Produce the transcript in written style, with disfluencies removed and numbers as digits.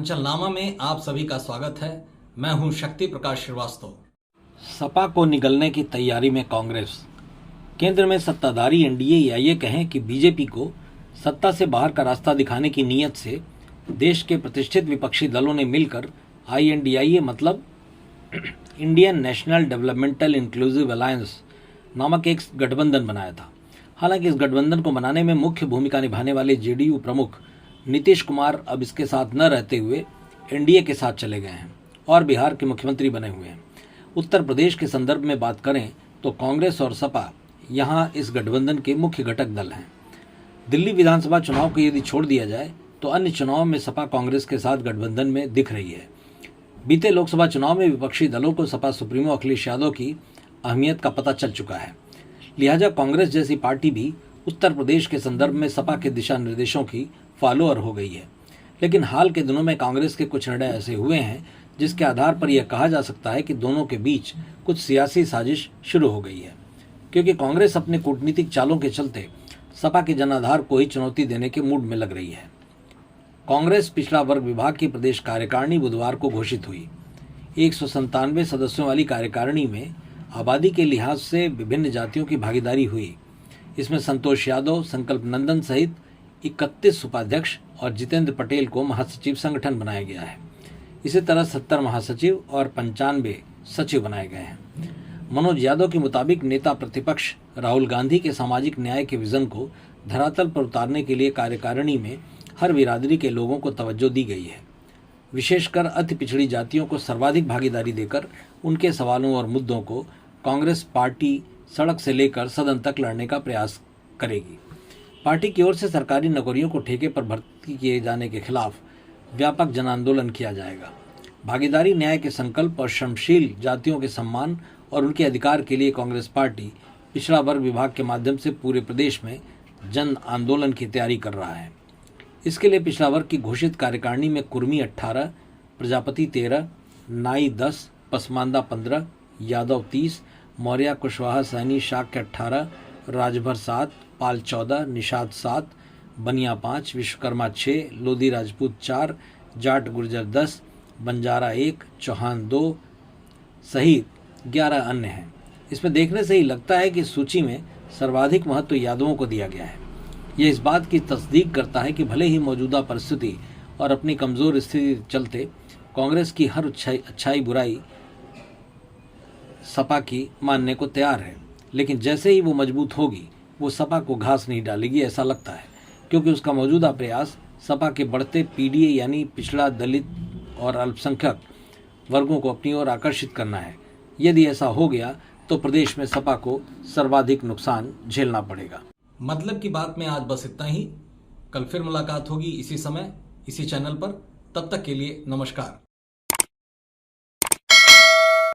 अंचलनामा में आप सभी का स्वागत है। मैं हूं शक्ति प्रकाश श्रीवास्तव। सपा को निगलने की तैयारी में कांग्रेस। केंद्र में सत्ताधारी एनडीए या ये कहें कि बीजेपी को सत्ता से बाहर का रास्ता दिखाने की नीयत से देश के प्रतिष्ठित विपक्षी दलों ने मिलकर INDIA मतलब Indian national developmental inclusive alliance नामक एक गठबंधन बनाया था। हालांकि इस गठबंधन को बनाने में मुख्य भूमिका निभाने वाले JDU प्रमुख नीतीश कुमार अब इसके साथ न रहते हुए एनडीए के साथ चले गए हैं और बिहार के मुख्यमंत्री बने हुए हैं। उत्तर प्रदेश के संदर्भ में बात करें तो कांग्रेस और सपा यहां इस गठबंधन के मुख्य घटक दल हैं। दिल्ली विधानसभा चुनाव को यदि छोड़ दिया जाए तो अन्य चुनाव में सपा कांग्रेस के साथ गठबंधन में दिख रही है। बीते लोकसभा चुनाव में विपक्षी दलों को सपा सुप्रीमो अखिलेश यादव की अहमियत का पता चल चुका है। लिहाजा कांग्रेस जैसी पार्टी भी उत्तर प्रदेश के संदर्भ में सपा के दिशा निर्देशों की फॉलोअर हो गई है। लेकिन हाल के दिनों में कांग्रेस के कुछ निर्णय ऐसे हुए हैं जिसके आधार पर यह कहा जा सकता है कि दोनों के बीच कुछ सियासी साजिश शुरू हो गई है, क्योंकि कांग्रेस अपने कूटनीतिक चालों के चलते सपा के जनाधार को ही चुनौती देने के मूड में लग रही है। कांग्रेस पिछड़ा वर्ग विभाग की प्रदेश कार्यकारिणी बुधवार को घोषित हुई। 197 सदस्यों वाली कार्यकारिणी में आबादी के लिहाज से विभिन्न जातियों की भागीदारी हुई। इसमें संतोष यादव, संकल्प नंदन सहित 31 उपाध्यक्ष और जितेंद्र पटेल को महासचिव संगठन बनाया गया है। इसी तरह 70 महासचिव और 95 सचिव बनाए गए हैं। मनोज यादव के मुताबिक नेता प्रतिपक्ष राहुल गांधी के सामाजिक न्याय के विजन को धरातल पर उतारने के लिए कार्यकारिणी में हर बिरादरी के लोगों को तवज्जो दी गई है। विशेषकर अति पिछड़ी जातियों को सर्वाधिक भागीदारी देकर उनके सवालों और मुद्दों को कांग्रेस पार्टी सड़क से लेकर सदन तक लड़ने का प्रयास करेगी। पार्टी की ओर से सरकारी नौकरियों को ठेके पर भर्ती किए जाने के खिलाफ व्यापक जन आंदोलन किया जाएगा। भागीदारी, न्याय के संकल्प और श्रमशील जातियों के सम्मान और उनके अधिकार के लिए कांग्रेस पार्टी पिछड़ा वर्ग विभाग के माध्यम से पूरे प्रदेश में जन आंदोलन की तैयारी कर रहा है। इसके लिए पिछड़ा वर्ग की घोषित कार्यकारिणी में कुर्मी 18, प्रजापति 13, नाई 10, पसमांदा 15, यादव 30, मौर्य, कुशवाहा, सैनी, शाक्य 18, राजभर 7, पाल 14, निषाद 7, बनिया 5, विश्वकर्मा 6, लोधी राजपूत 4, जाट गुर्जर 10, बंजारा 1, चौहान 2 सहित 11 अन्य हैं। इसमें देखने से ही लगता है कि सूची में सर्वाधिक महत्व यादवों को दिया गया है। यह इस बात की तस्दीक करता है कि भले ही मौजूदा परिस्थिति और अपनी कमजोर स्थिति के चलते कांग्रेस की हर अच्छाई बुराई सपा की मानने को तैयार है, लेकिन जैसे ही वो मजबूत होगी वो सपा को घास नहीं डालेगी, ऐसा लगता है, क्योंकि उसका मौजूदा प्रयास सपा के बढ़ते PDA यानी पिछड़ा, दलित और अल्पसंख्यक वर्गों को अपनी ओर आकर्षित करना है। यदि ऐसा हो गया तो प्रदेश में सपा को सर्वाधिक नुकसान झेलना पड़ेगा। मतलब की बात में आज बस इतना ही। कल फिर मुलाकात होगी इसी समय, इसी चैनल पर। तब तक के लिए नमस्कार।